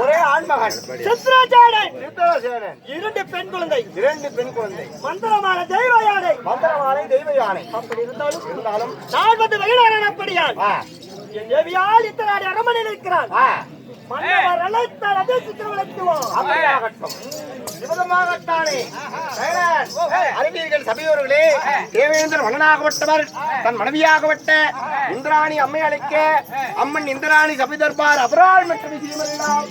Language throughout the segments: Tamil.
ஒரே ஆண்மகன் சித்ராஜாடன். இரண்டு பெண் குழந்தை. மந்திரமான தெய்வ யானை. அப்படி இருந்தாலும் நான் வந்து மகிழாரன். அப்படியால் என் தேவியால் இத்தனை அரமனையில் இருக்கிறான். மன்னவர் அழைத்தால் அதே சித்திரவளைத்துவோம். அறிவீர்கள் சபையோர்களே, தேவேந்திரன் மகனாகப்பட்டவர் தன் மனைவியாகப்பட்ட இந்திராணி அம்மை அழைக்க அம்மன் இந்திராணி சபை தர்பார் அபரால் மற்ற விஷயமெல்லாம்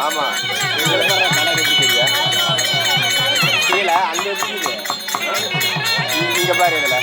ஆமா கீழே அங்க இங்க பாரு இதுல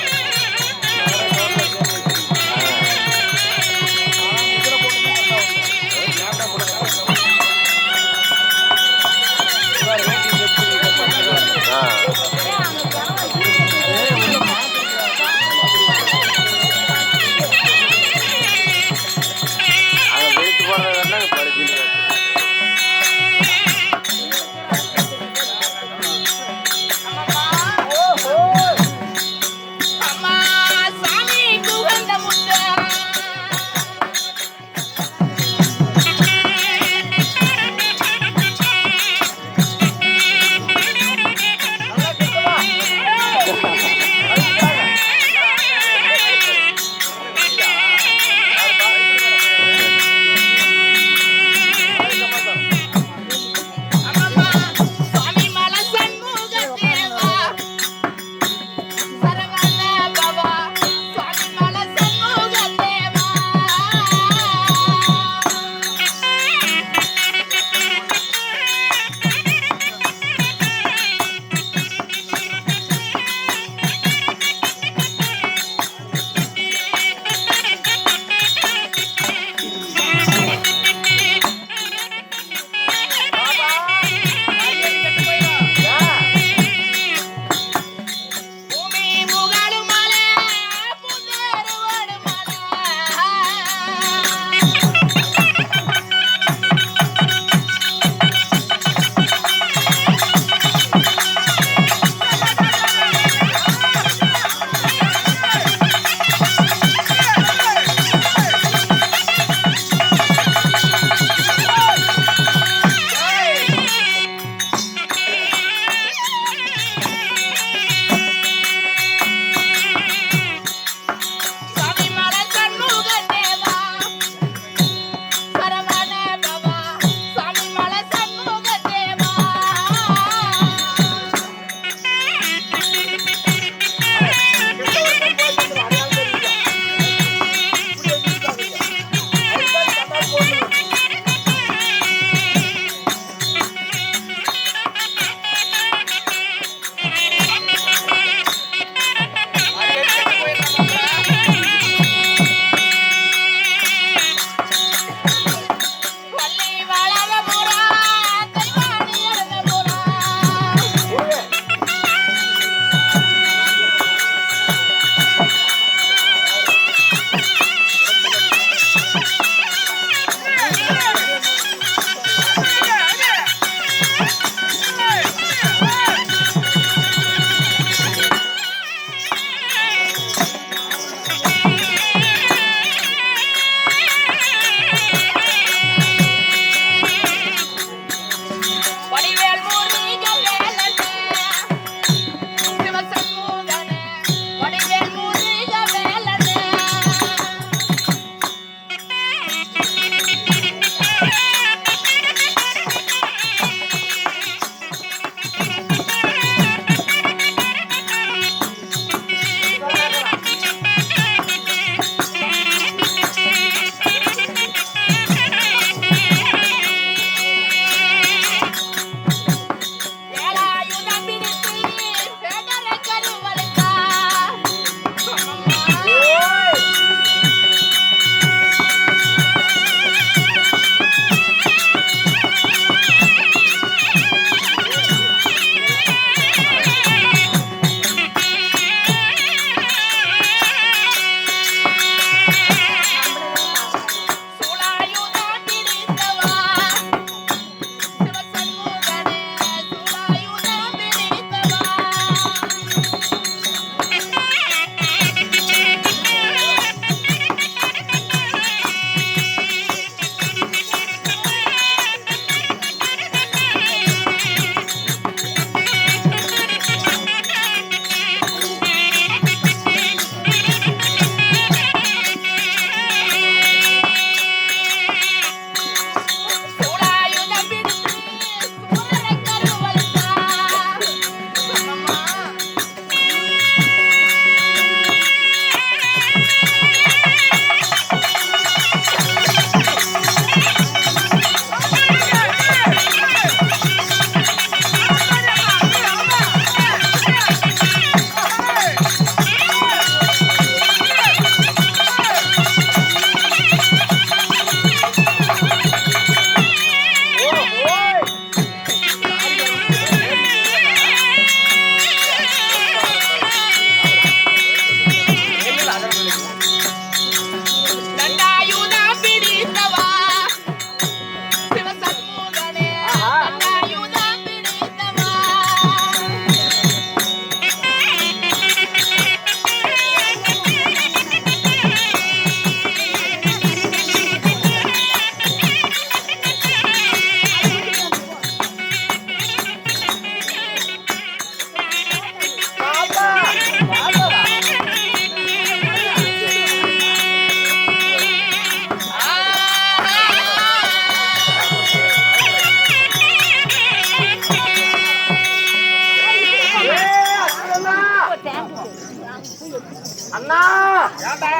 ஏண்டா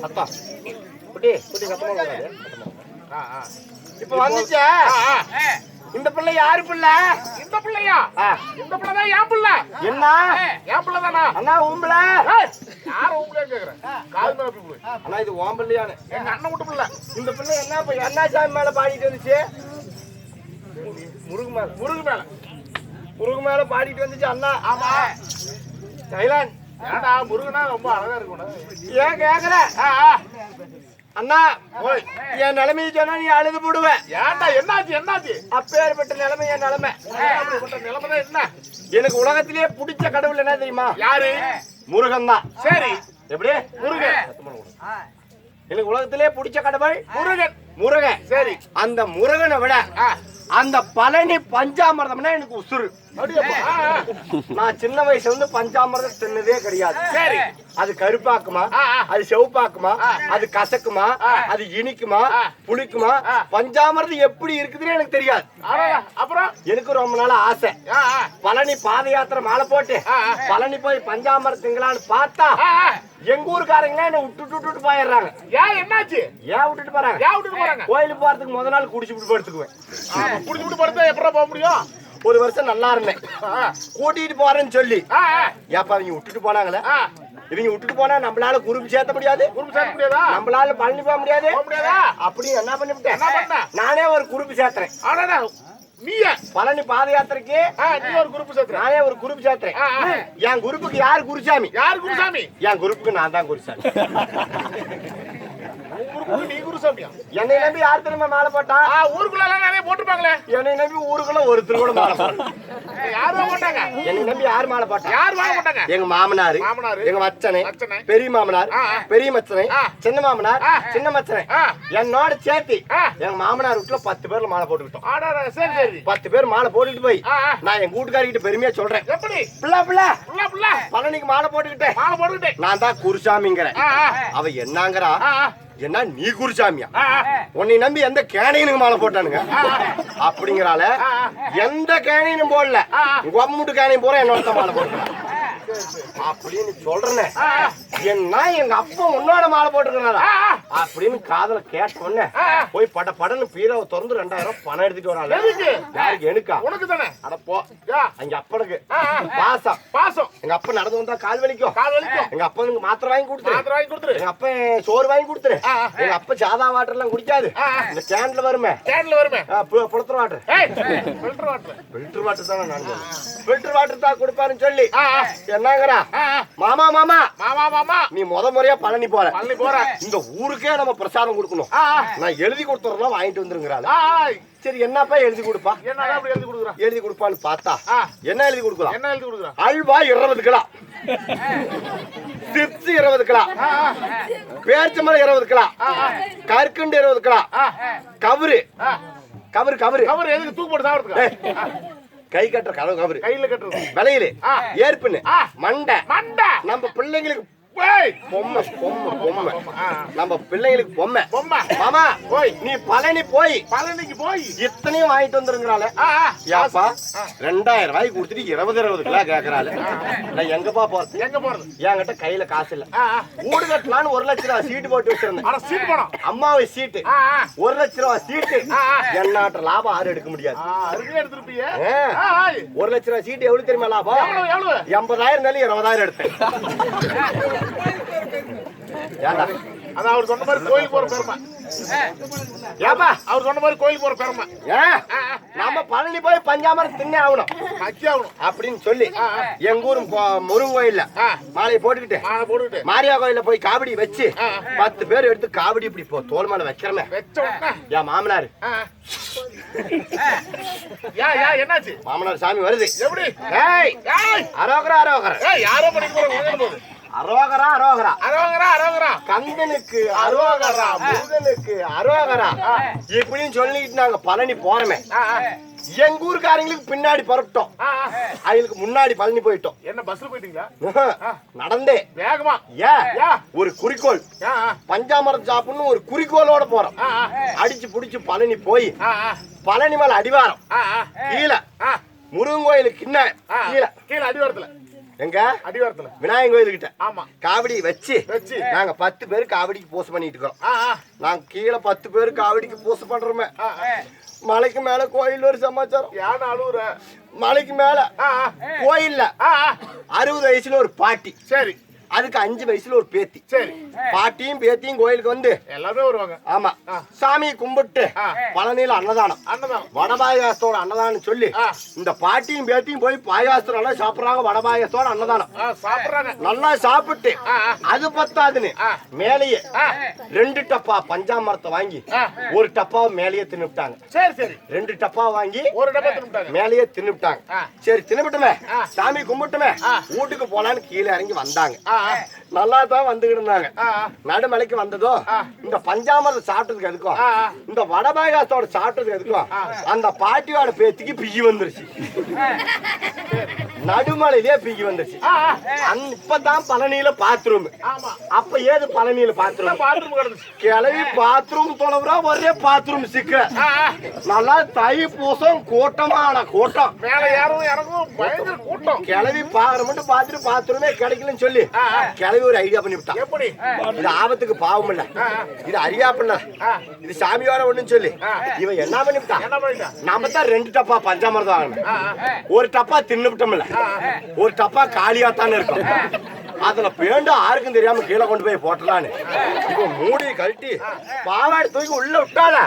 அத்தா குட்டி குட்டி சத்தமா கூடாது. இப்ப வந்துச்சே இந்த பிள்ளை யாரு பிள்ளை? இந்த பிள்ளையா? இந்த பிள்ளை தான் என் பிள்ளை. என்ன என் பிள்ளை தானா? அண்ணா உம்பளை யாரும் உங்களே கேக்குறேன். கால் மேல போய் அண்ணா இது உன் பிள்ளையானு. எங்க அண்ணன் விட்டு பிள்ளை. இந்த பிள்ளை என்ன இப்ப அண்ணாசாமி மேல பாடிட்டு வந்துச்சு? முருகு மேல முருகு மேல பாடிட்டு வந்துச்சு அண்ணா. ஆமா சைலான் ஏண்டா முருகனா ரொம்ப அழகா இருக்கும். ஏன் கேக்குற? அண்ணா என் நிலைமையை சொன்னா நீ அழுது போடுவ. ஏண்டா என்னாச்சு? அப்பேற்பட்ட நிலைமை என் நிலைமை. நிலைமைதான் என்ன? எனக்கு உலகத்திலேயே பிடிச்ச கடவுள் என்ன தெரியுமா? யாரு? முருகன் தான். சரி எப்படி? முருகன். எனக்கு உலகத்திலேயே பிடிச்ச கடவுள் முருகன். சரி அந்த முருகனை விட அந்த பழனி பஞ்சாமிர்தம்னா எனக்கு உசுறு. நான் சின்ன வயசுல இருந்து பஞ்சாமிர்தம் தின்னதே கிடையாது. சரி அது கருப்பாக்குமா, அது செவப்பாக்குமா, அது கசக்குமா, அது இனிக்குமா, புளிக்குமா, பஞ்சாமிர்தம் எப்படி இருக்குதுன்னு எனக்கு தெரியாது. அப்புறம் எனக்கு ரொம்ப நாள் ஆசை பழனி பாத யாத்திரை மாலை போட்டு பழனி போய் பஞ்சாமிர்தம் திங்களான்னு பார்த்தா எங்க ஊருக்காரங்க என்ன விட்டுட்டு போயிடுறாங்க. ஏன் என்னாச்சு? ஏன் விட்டுட்டு போறாங்க? கோயிலுக்கு போறதுக்கு முத நாள் குடிச்சு படுத்துக்குவேன். குடிச்சு படுத்தா எப்பறம் போக முடியும்? ஒரு வருஷம் நல்லா இருந்தேன். கூட்டிட்டு போறேன்னு சொல்லி ஏப்பா இவங்க விட்டுட்டு போனாங்களே, இவங்க விட்டுட்டு போனா நம்மளால குரூப் சேர்த்த முடியாது, நம்மளால பழனி போக முடியாது. அப்படி என்ன பண்ணிவிட்டேன், நானே ஒரு குரூப் சேர்த்துறேன். பழனி பாத யாத்திரைக்கு நானே ஒரு குரூப் சேர்த்துறேன். என் குரூப்புக்கு யாரு குருசாமி? என் குரூப்புக்கு நான் தான் குருசாமி. நீ குருசாமியா? என்னை நம்பி யார் திரும்ப மாலை போட்டா? ஊருக்குள்ள நிறைய போட்டுப்பாங்களே. என்னை நம்பி ஊருக்குள்ள ஒருத்தர் கூட மாலை போட்டாங்க. யாரும் போட்டாங்க. என்னை நம்பி யார் மாலை போட்டா? யார் மாலை போட்டாங்க? எங்க மாமனாரு, எங்க மச்சனை, பெரிய மாமனார், பெரிய மச்சனை, சின்ன மாமனார், சின்ன மச்சனை, என்னோட சேர்த்தி எங்க மாமனார் வீட்டுல 10 பேர்ல மாலை போட்டுக்கிட்டோம். 10 பேர் மாலை போட்டுட்டு போய் நான் எங்க வீட்டுக்காரிக்கிட்ட பெருமையா சொல்றேன், எப்படி பிள்ளை பழனிக்கு மாலை போட்டுக்கிட்டேன், நான் தான் குருசாமிங்கிறேன். அவ என்னங்கிறா, என்ன நீ குருசாமியா? உன்னை நம்பி எந்த கேனையனுக்கு மாலை போட்டானுங்க அப்படிங்கிறால. எந்த கேனையும் போடல, கொம்முட்டு கேனையும் போற என்னோட மாலை போட்டான் அப்படின்னு சொல்றேன். என்ன எங்க அப்பா உன்னோட மாலை போட்டுருக்கா அப்படின்னு காதல கேட்டோன்னு போய் படன்னு பீராவை திறந்து 2000 பணம் எடுத்துட்டு வராங்க. யாருக்கு? எனக்கா? உனக்கு தானே. அடப்போ எங்க அப்பனுக்கு பாசம். எங்க அப்பா நடந்து வந்தா கால் வலிக்கும். எங்க அப்பனுக்கு மாத்திரை வாங்கி கொடுத்துரு, எங்க அப்பா சோறு வாங்கி கொடுத்துரு. எங்க அப்பா சாதா வாட்டர் எல்லாம் குடிக்காது, இந்த கேன்ல வருமே புலத்துற வாட்டர், ஃபில்டர் வாட்டர் தானே நான் ஃபில்டர் வாட்டர் தான் கொடுப்பாருன்னு சொல்லி என்னங்கிறா, மாமா நீ முறையா பழனி போற, இந்த ஊருக்கே நம்ம பிரசாதம் கொடுக்கணும், நான் எழுதி கொடுத்துறோம் வாங்கிட்டு வந்துருங்கிறாள். சரி என்னப்பா எழுதி கொடுப்பா? எழுதி கொடுப்பான்னு பார்த்தா என்ன எழுதி கொடுக்கலாம்? அல்வா 20 கிலோ, சிப்ஸ் 20 கிலோ, பேர்ச்சம்பழம் 20 கிலோ, கற்கண்டு 20 கிலோ, கவரு எதுக்கு தூக்கு போட்டு சாப்பிடுறதுக்கு? கை கட்டுற கதவு கவரு, கையில கட்டுறது, விலையில ஏற்புன்னு மண்டை, நம்ம பிள்ளைங்களுக்கு பொம்மை நம்ம பிள்ளைங்களுக்கு பொம்மை. மாமா நீ பழனிக்கு போய் இத்தனையும் வாங்கிட்டு வந்துருங்கிறாள். யாப்பா 2000 ரூபாய்க்கு கொடுத்துட்டு 20 கிலோ கேக்குறாள். நான் எங்கப்பா போறது? என்கிட்ட கையில காசு இல்ல. வீடு கட்டலான்னு 1 லட்சம் ரூபாய் சீட்டு போட்டு வச்சிருந்தேன். அம்மாவை சீட்டு 1 லட்சம் ரூபாய் சீட்டு. என்னாட்ட லாபம் 6 எடுக்க முடியாது. 1 லட்சம் ரூபாய் சீட்டு எவ்வளவு தெரியுமா லாபம்? 80,000 20,000 எடுத்தேன். அவர் சொன்ன மாதிரி கோயிலுக்கு போற பெருமை. ஏப்பா அவர் சொன்ன மாதிரி கோயிலுக்கு போற பெருமை. நம்ம பழனி போய் பஞ்சாமிர்தம் தின்னே ஆகணும் அப்படின்னு சொல்லி எங்க ஊர் முருகன் கோயில்ல மாலையை போட்டுக்கிட்டு மாரியா கோயில போய் காவடி வச்சு 10 பேர் எடுத்து காவடி இப்படி தோல் மேல வைக்கிறமே. என் மாமனாரு என்னாச்சு? மாமனார் சாமி வருது. எப்படி? அரோகரா யாரோ பண்ணிட்டு அரோகரா கந்தனுக்கு அரோகரா, முருகனுக்கு அரோகரா இப்படின்னு சொல்லிட்டு நாங்க பழனி போறோமே. எங்க ஊருக்காரங்களுக்கு பின்னாடி பரப்பிட்டோம், அவங்களுக்கு முன்னாடி பழனி போயிட்டோம். என்ன பஸ்ல போயிட்டீங்களா? நடந்தே வேகமா. ஒரு குறிக்கோள், பஞ்சாமிர்தம் சாப்பிடணும் ஒரு குறிக்கோளோட போறோம். அடிச்சு புடிச்சு பழனி போய் பழனி மேல அடிவாரம் கீழே முருகன் கோயிலுக்கு கீழே அடிவாரத்துல எங்க அடிவாரத்துல விநாயகர் கோயிலுக்கிட்ட ஆமா காவடி வச்சு நாங்க 10 பேர் காவடிக்கு பூசை பண்ணிட்டு இருக்கோம். நாங்க கீழே 10 பேர் காவடிக்கு பூசை பண்றோமே. மலைக்கு மேல கோயில் ஒரு சமாச்சாரம். யானை அழுவுற மலைக்கு மேல கோயில்ல 60 வயசுல ஒரு பாட்டி, சரி அதுக்கு 5 வயசுல ஒரு பேத்தி. சரி பாட்டியும் பேத்தியும் கோயிலுக்கு வந்து எல்லாமே வருவாங்க. ஆமா சாமியை கும்பிட்டு பழனியில அன்னதானம் அன்னதானம் வடபாயாசத்தோட அன்னதானம் சொல்லி இந்த பாட்டியும் பேத்தியும் போய் பாயாசத்தோட நல்லா சாப்பிடுறாங்க. வடபாயாசத்தோட அன்னதானம் சாப்பிடுறாங்க. நல்லா சாப்பிட்டு அது பத்தாதுன்னு மேலேயே 2 டப்பா பஞ்சாமரத்தை வாங்கி ஒரு டப்பாவை மேலேயே தின்னுட்டாங்க. சரி சரி 2 டப்பா வாங்கி ஒரு டப்பா தின்னுட்டாங்க. மேலேயே தின்னுட்டாங்க. சரி தின்னுட்டுமே சாமி கும்பிட்டுமே வீட்டுக்கு போலான்னு கீழே இறங்கி வந்தாங்க. நல்லா தான் வந்துகிட்டு இருந்தாங்க. நடுமலைக்கு வந்ததோ இந்த பஞ்சாமரத்தை சாப்பிட்டதுக்கு எதுக்கும் இந்த வடபாயாசத்தோட சாப்பிட்டதுக்கு எதுக்கும் அந்த பாட்டியோட பேத்திக்கு பிகி வந்துருச்சு. நடுமலையிலே பிகி வந்துருச்சு. இப்பதான் பழனியில பாத்ரூம். அப்ப ஏது பழனியில பாத்ரூம் கிளவி பாத்ரூம் தொலைவுறா ஒரே பாத்ரூம் சிக்க. நல்லா தை பூசம் கூட்டமான கூட்டம். மேல யாரும் இறங்கும் பயங்கர கூட்டம். கிளவி பாக்குற மட்டும் பாத்துட்டு பாத்ரூமே கிடைக்கலன்னு சொல்லி கிளவி ஒரு ஐடியா பண்ணி விட்டான். எப்படி இது ஆபத்துக்கு பாவம் இல்ல, இது அறியாப்பல்ல, இது சாமியோட ஒண்ணுன்னு சொல்லி இவன் என்ன பண்ணிவிட்டான். என்ன பண்ணிட்டான்? நாம தான் 2 டப்பா பஞ்சாமரதம் வாங்கணும். ஒரு டப்பா தின்னுவிட்டோம்ல, ஒரு டப்பா காலியாத்தானே இருக்கும். அதுல பேண்டு யாருக்கும் தெரியாம கீழே கொண்டு போய் போட்டலான்னு இப்ப மூடி கழட்டி பாவாடி தூக்கி உள்ள விட்டால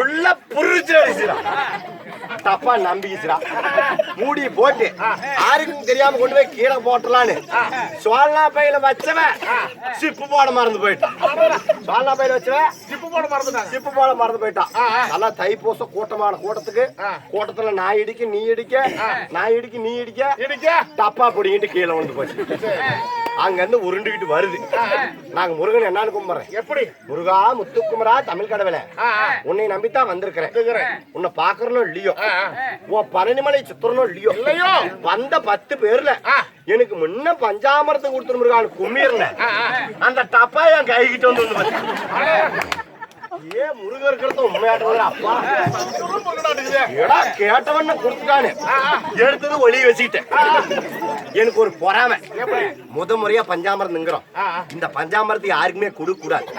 உள்ள புரிச்சு அடிச்சுடா. டப்பா நம்பிச்சுடா. மூடி போட்டு யாருக்கும் தெரியாம கொண்டு போய் கீழே போட்டலான்னு சோழனா பையில வச்சவன் சிப்பு போட மறந்து போயிட்டான். சோழனா பையில வச்சவன் ஜிப்பு போட மறந்துட்டாங்க. சிப்பு போட மறந்து போயிட்டான். நல்லா தைப்பூசம் கூட்டமான கூட்டத்துக்கு கூட்டத்துல நான் இடிக்க நீ இடிக்க, நான் இடிக்க நீ இடிக்க இடிக்க டப்பா பிடிங்கிட்டு கீழே வந்து போச்சு. அங்க இருந்து உருண்டுகிட்டு வருது. நாங்க முருகன் என்னன்னு கும்பிடுறேன். எப்படி முருகா முத்துக்குமரா தமிழ் கடவுளே, உன்னை நம்பித்தான் வந்திருக்கிறேன். உன்னை பாக்குறனோ இல்லையோ, உன் பழனிமலை சுத்துறனோ இல்லையோ, வந்த 10 பேர்ல எனக்கு முன்ன பஞ்சாமரத்தை கொடுத்துரு முருகான் கும்மிர்ல அந்த டப்பா என் கைகிட்ட வந்து ஏ முருகர் இருக்கிறத உண்மையாட்டவங்க அப்பா ஏடா கேட்டவன கொடுத்துட்டானே எடுத்தது ஒளி வச்சுக்கிட்டேன். எனக்கு ஒரு பொறாமை. முறையா பஞ்சாமரம் நிங்கிறோம். இந்த பஞ்சாமரத்தை யாருக்குமே கொடுக்க கூடாது.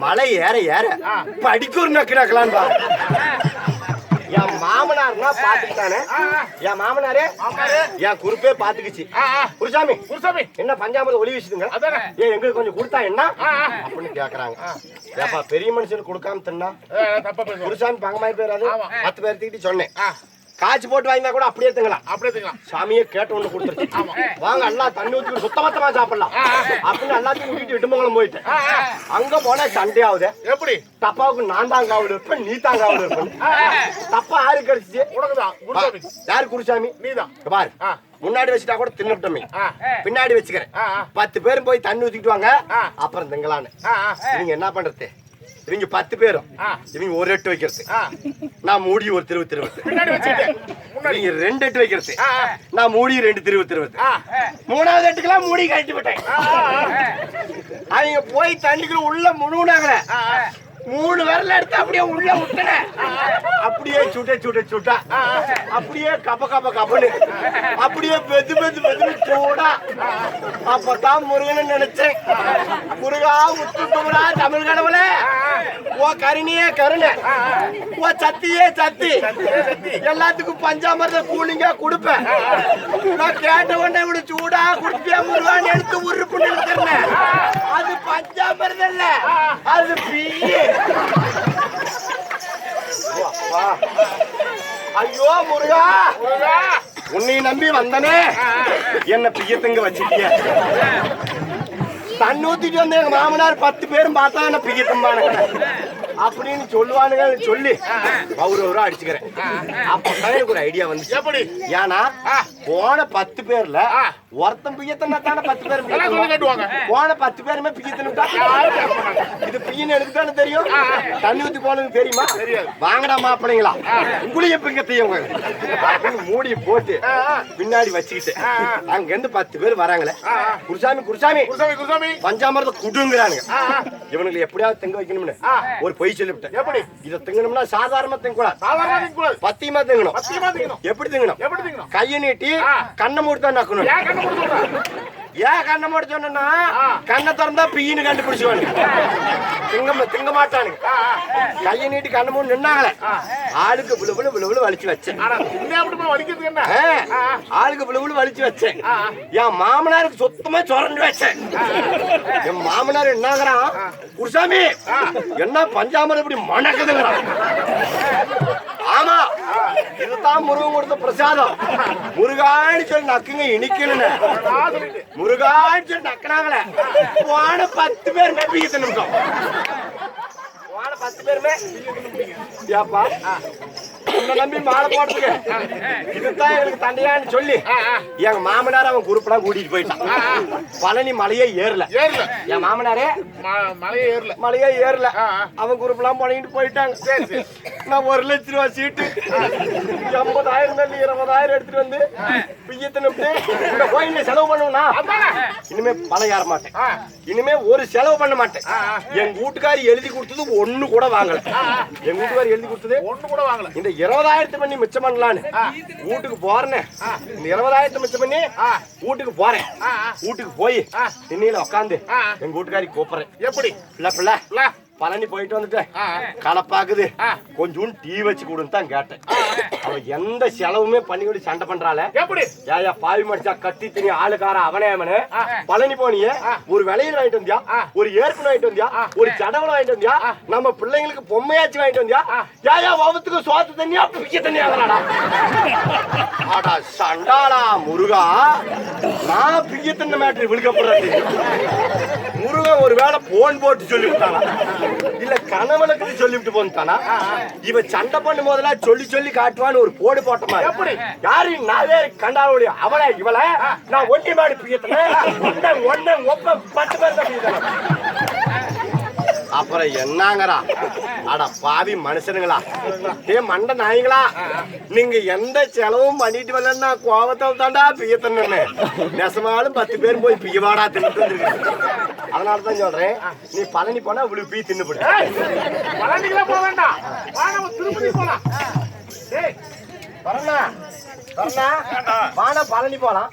மலை ஏற ஏற படிக்க ஒரு நக்கு நக்கலான்னு பாரு. என் மாமனார்னா பாத்துக்கிட்டானே, என் மாமனாரே என் குறுப்பே பாத்துக்குச்சு. குருசாமி குருசாமி என்ன பஞ்சாமரத்தை ஒளி வச்சுதுங்க, ஏன் எங்களுக்கு கொஞ்சம் கொடுத்தா என்ன அப்படின்னு கேக்குறாங்க. ஏப்பா பெரிய மனுஷனுக்கு கொடுக்காம தின்னா குருசாமி பங்கமாயி போயிடாது. 10 பேர்த்துக்கிட்டு சொன்னேன் காய்ச்சி போட்டு வாங்கினா கூட அப்படியே திங்கலாம். அப்படியே திங்கலாம். சாமியே கேட்ட ஒண்ணு கொடுத்துருச்சு. வாங்க எல்லாம் தண்ணி ஊற்றி சுத்தமத்தமா சாப்பிடலாம் அப்படின்னு எல்லாத்தையும் கூட்டிட்டு இடுமங்கலம் போயிட்டேன். அங்க போனா சண்டே ஆகுது. எப்படி தப்பாவுக்கு நான் தான் காவல் இருப்பேன், நீ தான் காவல் இருப்பேன். தப்பா யாரு கிடைச்சிச்சு? உனக்குதான். குருசாமி யாரு குருசாமி? நீதான். பாரு முன்னாடி வச்சுட்டா கூட தின்னுட்டோமே, பின்னாடி வச்சுக்கிறேன். 10 பேரும் போய் தண்ணி ஊத்திட்டு வாங்க அப்புறம் திங்கலான்னு. நீங்க என்ன பண்றது? இவங்க 10 பேரும் இவங்க ஒரு எட்டு வைக்கிறது, நான் மூடி ஒரு திருவு நீங்க 2 எட்டு வைக்கிறது, நான் மூடி 2 திருவு 3வது எட்டுக்கெல்லாம் மூடி கழிச்சு விட்டேன். அவங்க போய் தண்ணிக்குள்ள உள்ள முழுனாங்களே 3 விரல எடுத்து அப்படியே உள்ள விட்டன. அப்படியே சுட்டா அப்படியே கப்பன்னு அப்படியே பெத்து சூடா. அப்பதான் முருகன் நினைச்சேன். முருகா முத்துக்குமரா தமிழ் கடவுளே, ஓ கருணையே கருணை, ஓ சத்தியே சத்தி, எல்லாத்துக்கும் பஞ்சாமரத்தை கூலிங்க கொடுப்பேன். நான் கேட்ட உடனே இப்படி சூடா குடிப்பியா முருகான்னு எடுத்து உருப்பு நிறுத்தினேன். அது பஞ்சாமரம் இல்ல, அது பிஏ. ஐயோ முருகா, உன்னை நம்பி வந்தனே, என்ன பியத்தங்க வச்சுட்டிய. தண்ணி ஊத்திட்டு வந்து எங்க மாமனார் 10 பேரும் பார்த்தா என்ன பியத்தம்பானுங்க அப்படின்னு சொல்லுவானுங்க. சொல்லி அவரு அடிச்சுக்கிறேன். அப்பதான் எனக்கு ஒரு ஐடியா வந்து. எப்படி? ஏன்னா போன 10 பேர்ல ஒருத்தன் பியத்தனா தானே 10 பேர் கட்டுவாங்க. போன 10 பேருமே பியத்தனுட்டா இது பியன்னு எனக்கு தானே தெரியும். தண்ணி ஊத்தி போனது தெரியுமா? வாங்கடா மாப்பிள்ளைங்களா உங்களைய பிங்கத்தையும் அப்படின்னு மூடி போட்டு பின்னாடி வச்சுக்கிட்டு அங்க இருந்து 10 பேர் வராங்களே. குருசாமி குருசாமி குருசாமி குருசாமி பஞ்சாமரத்தை குடுங்கிறானுங்க. இவனுக்கு எப்படியாவது தங்க வைக்கணும்னு ஒரு பொய் பொய் சொல்லிவிட்டேன். எப்படி? இதை திங்கணும்னா சாதாரணமா திங்கக்கூடாது. சாதாரணமா திங்கக்கூடாது. பத்தியமா திங்கணும். பத்தியமா திங்கணும். எப்படி திங்கணும்? எப்படி திங்கணும்? கையை நீட்டி கண்ணை மூடி தான் நக்கணும். ஏன் கண்ணை மூடி சொல்ற? ஏன் கண்ணை மூடி சொன்னா கண்ணை திறந்தா பீன்னு கண்டுபிடிச்சுவானு. திங்க மாட்டானுங்க. கையை நீட்டி கண்ணை மூடி நின்னாங்களே ஆளுக்கு விழுவிழு வலிச்சு வச்சேன். ஆளுக்கு விழுவிழு வலிச்சு வச்சேன். என் மாமனாருக்கு சுத்தமா சொரண்டு வச்சேன். என் மாமனார் என்னங்கிறான், குருசாமி என்ன பஞ்சாமரம் இப்படி மணக்குதுங்கிறான். ஆமா, இதுதான் முருகன் கொடுத்த பிரசாதம். முருகான்னு சொல்லி நக்குங்க இனிக்கணும்னு முருகான்னு சொல்லி நக்கினாங்களே போன 10 பேர் நம்பிக்கை நிமிஷம் 10 பேருமே ஏப்பா உன்னை நம்பி மாலை போட்டுருக்கு இதுதான் எனக்கு தண்டையான்னு சொல்லி எங்க மாமனார் அவன் குரூப்லாம் கூட்டிட்டு போயிட்டான். பழனி மலையே ஏறல. என் மாமனாரே மலையே ஏறல. அவன் குரூப்லாம் பழகிட்டு போயிட்டாங்க. நான் 1 லட்ச ரூபாய் சீட்டு 80,000 20,000 எடுத்துட்டு வந்து பிய்யத்தின்னு கோயில செலவு பண்ணுவா. இனிமே பணம் ஏற மாட்டேன். இனிமே ஒரு செலவு பண்ண மாட்டேன். எங்க வீட்டுக்காரி எழுதி கொடுத்தது ஒண்ணு கூட வாங்கல. எங்க வீட்டுக்காரி எழுதி கொடுத்தது ஒண்ணு கூட வாங்கல. இந்த 20,000 பண்ணி மிச்சம் பண்ணலான்னு வீட்டுக்கு போறேன். இந்த 20,000 மிச்சம் பண்ணி வீட்டுக்கு போறேன். வீட்டுக்கு போய் திண்ணில உட்காந்து எங்க வீட்டுக்காரி கூப்பிடுறேன். எப்படி பிள்ளை பழனி போயிட்டு வந்துட்டு கலப்பாக்குது கொஞ்சம் டீ வச்சு கொடுன்னு தான் கேட்டேன். அவ எந்த செலவுமே பண்ணி கூட சண்டை பண்றாள. எப்படி ஏயா பாவி மடிச்சா கத்தி திணி ஆளுக்கார அவனே அவனு பழனி போனிய ஒரு விலையில் வாங்கிட்டு வந்தியா, ஒரு ஏற்கனவே வாங்கிட்டு வந்தியா, ஒரு சடவளை வாங்கிட்டு வந்தியா, நம்ம பிள்ளைங்களுக்கு பொம்மையாச்சு வாங்கிட்டு வந்தியா, ஏயா வவத்துக்கு சோத்து தண்ணியா பிடிக்க தண்ணி ஆகலாடா. ஆடா சண்டாளா முருகா, நான் பிடிக்க தண்ணி மேட்ரு விழுக்கப்படுறது. முருகன் ஒரு வேளை போன் போட்டு சொல்லி விட்டானா இல்ல கணவனுக்கு சொல்லிவிட்டு போன்ட்டானா? இவ சண்டை பண்ணும் போதெல்லாம் சொல்லி சொல்லி காட்டுவான்னு ஒரு போடு போட்டமா. எப்படி யாரு நாவே கண்டாளுடைய அவளை இவளை நான் ஒட்டி மாடி பிடிக்கிறேன் ஒன்ன ஒப்ப 10 பேர் தான். அப்புறம் என்னங்கறா அட பாவி மனுஷனுங்களா, ஏ மண்ட நாய்களா, நீங்க எந்த செலவும் பண்ணிட்டு வரலன்னா கோபத்தில் தாண்டா பிய்யத்தன்னு. நெசமாலும் 10 பேர் போய் பிய்யவாடா தின்னுட்டு வந்துருக்கு. அதனாலதான் சொல்றேன், நீ பழனி போனா இவ்வளவு பீ தின்னு போடு. பழனிக்கெல்லாம் போக வேண்டாம், திருப்பதி போலாம். வானா பழனி போலாம்.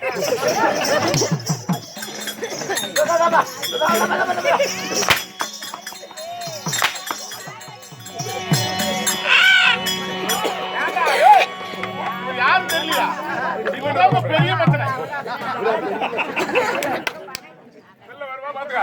யாரும் தெரியலையா? பெரிய பிரச்சனை. வருவா பாத்துக்க.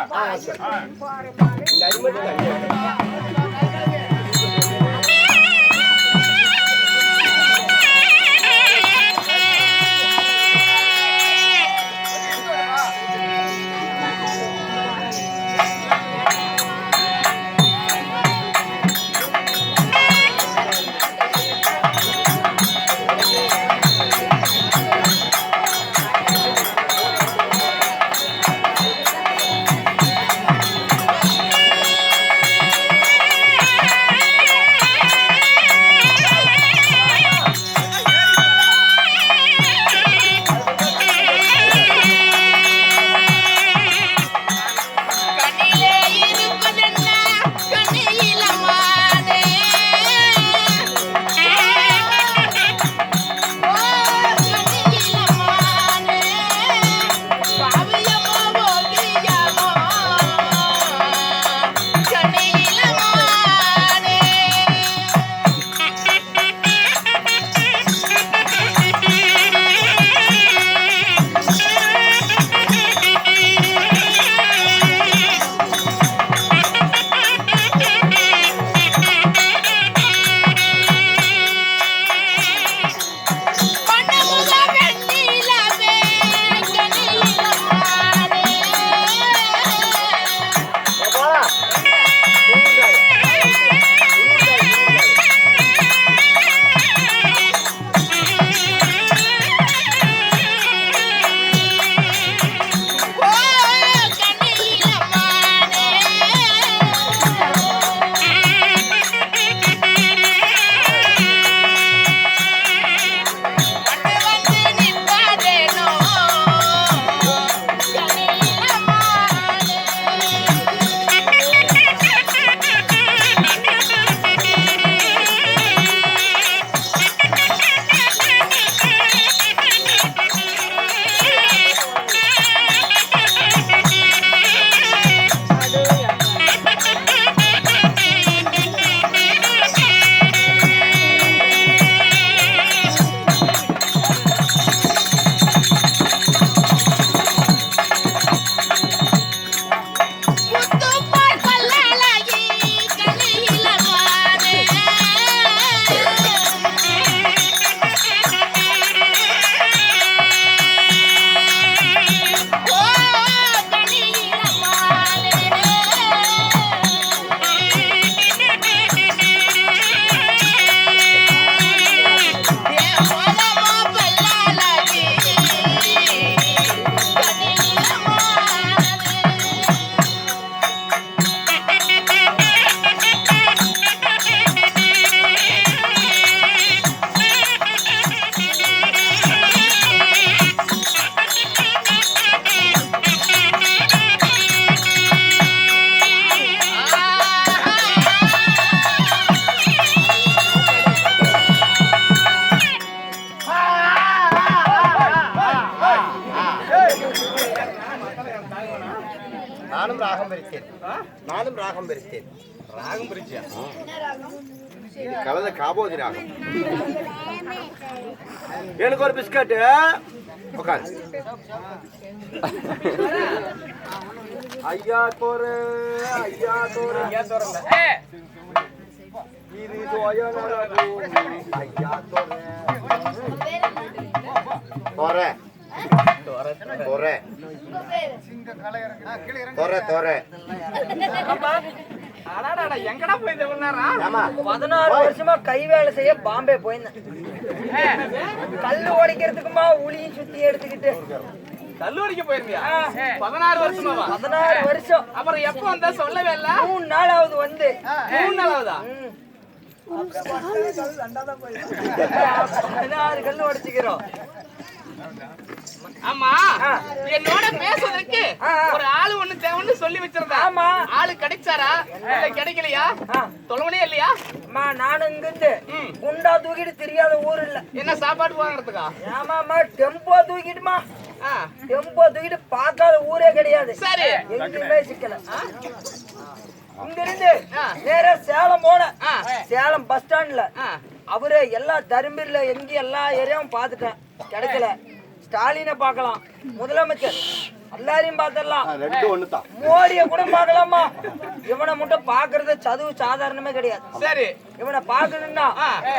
ராகம் பிரித்தேன். நானும் ராகம் பிரித்தேன். ராகம் பிரிச்சியா? இது கலந்த காபோதி ராகம். எனக்கு ஒரு பிஸ்கட். உட்காந்து. ஐயா தோரே, ஐயா தோரே, ஐயா தோறல. இது தோயா நரகு. ஐயா தோரே. தோரே. தோரே. தோரே தோரே. அடாடா எங்கடா போய் இந்த நேரம்? ஆமா. 16 வருஷமா கை வேலை செய்ய பாம்பே போயிருந்தேன். கல்லு உடைக்கிறதுக்குமா உளியும் சுத்தி எடுத்துக்கிட்டு கல்லூரிக்கு போயிருந்தியா? 16 வருஷமாவா? 16 வருஷம். அப்புறம் எப்ப வந்தா சொல்லவே இல்ல? 3 நாளாவது வந்து 3 நாளாவதா? 16 கல்லு உடைச்சுக்கிறோம். ஆமா, என்னோட பேசுறதுக்கு ஒரு ஆளு ஒண்ணு தேவைன்னு சொல்லி வச்சிருந்தா. ஆமா. ஆளு கிடைச்சாரா இல்ல கிடைக்கலையா? தொலைவனே இல்லையா? அம்மா நானும் இங்கிருந்து குண்டா தூக்கிட்டு தெரியாத ஊர் இல்ல. என்ன சாப்பாடு வாங்குறதுக்கா? ஆமாமா டெம்போ தூக்கிட்டுமா, டெம்போ தூக்கிட்டு பார்க்காத ஊரே கிடையாது. சரி, எங்கேயுமே சிக்கல. இங்க இருந்து நேரா சேலம் போன. சேலம் பஸ் ஸ்டாண்ட்ல அவரு எல்லா தருமபுரியில எங்க எல்லா ஏரியாவும் பார்த்துட்டேன், கிடைக்கல. ஸ்டாலினை பார்க்கலாம், முதலமைச்சர் எல்லாரையும் பார்த்துடலாம், ரெண்டு ஒண்ணு தான். மோடிய கூட பார்க்கலாமா. இவனை மட்டும் பாக்குறது சதுவு சாதாரணமே கிடையாது. சரி, இவனை பாக்கணும்னா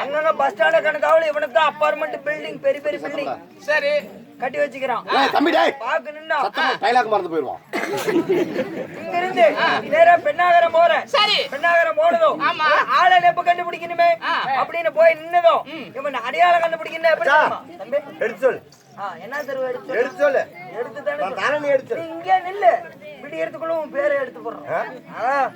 அங்கங்க பஸ் ஸ்டாண்ட கணக்காவில் இவனுக்கு தான் அப்பார்ட்மெண்ட் பில்டிங், பெரிய பெரிய பில்டிங் சரி கட்டி வச்சுக்கிறான். தம்பி டேய், பாக்கணும்னா டைலாக் மறந்து போயிடுவான். இங்க இருந்து நேரா பெண்ணாகரம் போறேன். சரி, பெண்ணாகரம் போனதும் ஆமா. ஆளை எப்ப கண்டுபிடிக்கணுமே அப்படின்னு போய் நின்னதும் இவன் அடையாளம் கண்டுபிடிக்கணும். எப்படி தெரியுமா? தம்பி எடுத்து சொல்லு. என்ன தருவ எடுத்து எடுத்து சொல்லு. எடுத்து தானே தானே நீ எடுத்து. நீ இங்கே நில்லு, இப்படி எடுத்துக்குள்ள உன் பேரை எடுத்து போடுறோம்.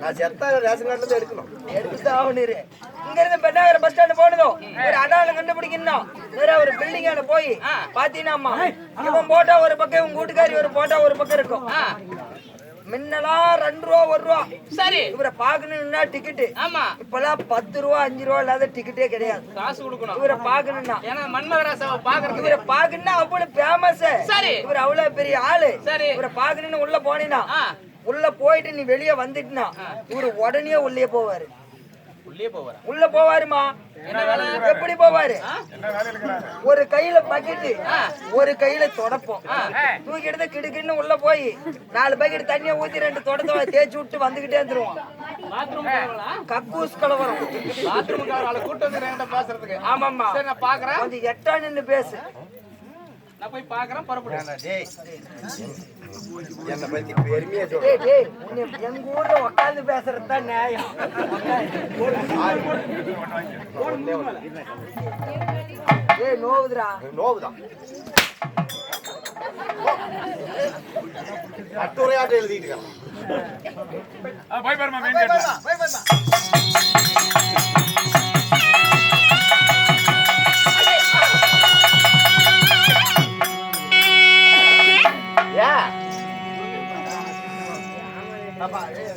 நான் செத்தா ரேஷன் கார்டுல இருந்து எடுக்கணும். எடுத்து ஆகணுரு. இங்க இருந்து பெண்ணாகரம் பஸ் ஸ்டாண்ட் போனதும் ஒரு அடையாளம் கண்டுபிடிக்கணும். வேற ஒரு பில்டிங்கான போய் பாத்தீங்கன்னா இவன் போட்டா ஒரு பக்கம், இவன் கூட்டுக்காரி ஒரு போட்டா ஒரு பக்கம் இருக்கும். முன்னெல்லாம் 2 ரூபா 1 ரூபா. சரி, இவரை பாக்கணும்னா டிக்கெட்டு. ஆமா, இப்பெல்லாம் 10 ரூபா 5 ரூபா இல்லாத டிக்கெட்டே கிடையாது. காசு கொடுக்கணும் இவரை பாக்கணும்னா. ஏன்னா மன்மகராசாவை பாக்குறது. இவரை பாக்கணும்னா அவ்வளவு ஃபேமஸ். சரி, இவர் அவ்வளவு பெரிய ஆளு. சரி, இவரை பாக்கணும்னு உள்ள போனீனா, உள்ள போயிட்டு நீ வெளியே வந்துட்டுனா இவரு உடனே உள்ளே போவாரு. உள்ள போவாருமா. எப்படி போவாரு? ஒரு கையில பக்கெட்டு, ஒரு கையில தொடப்போம் தூக்கிட்டு கிடுக்குன்னு உள்ள போய் 4 பக்கெட் தண்ணியை ஊத்தி 2 தொடத்தை தேய்ச்சி விட்டு வந்துகிட்டே இருந்துருவோம். கக்கூஸ் கலவரம். கூட்டு வந்து பேசுறதுக்கு. ஆமாமா. சரி, நான் பாக்குறேன். கொஞ்சம் எட்டா நின்னு பேசு. நான் போய் பாக்குறேன். புறப்படுறேன். என்ன பத்தி பெருமையா சொல்லு. டேய் டேய், நீ எங்க ஊர்ல உட்கார்ந்து பேசுறது தான் நியாயம். ஏய் நோவுதுடா. நோவுதான். கட்டுரையாட்ட எழுதிட்டு இருக்கான். போய் பாருமா, மெயின் கேட்ல.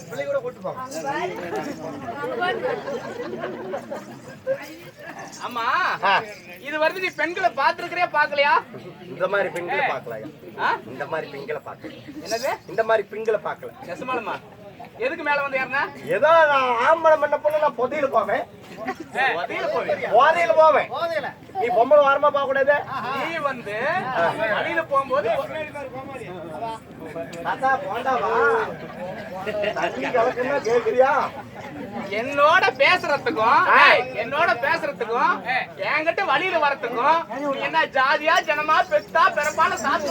பிள்ளை கூட கூட்டு போங்க. ஆமா, இது வந்து நீ பெண்களை பாத்துருக்கிறியா பாக்கலையா? இந்த மாதிரி பெண்களை பார்க்கலையா? இந்த மாதிரி பெண்களை பார்க்கல. என்னது? இந்த மாதிரி பெண்களை பார்க்கல. நெசமாலுமா? எதுக்கு மேல வந்து ஏறினா? ஏதோ நான் ஆம்பளை பண்ண பொண்ணு, நான் பொதியில போவேன். போதையில போவேன். நீ பொம்பளை வாரமா பார்க்க கூடாது. நீ வந்து வழியில போகும்போது தாத்தா போண்டாவா தண்ணி கலக்குன்னா கேக்குறியா? என்னோட பேசுறதுக்கும் என்கிட்ட வழியில வரத்துக்கும் என்ன ஜாதியா ஜனமா பெத்தா பிறப்பான சாத்து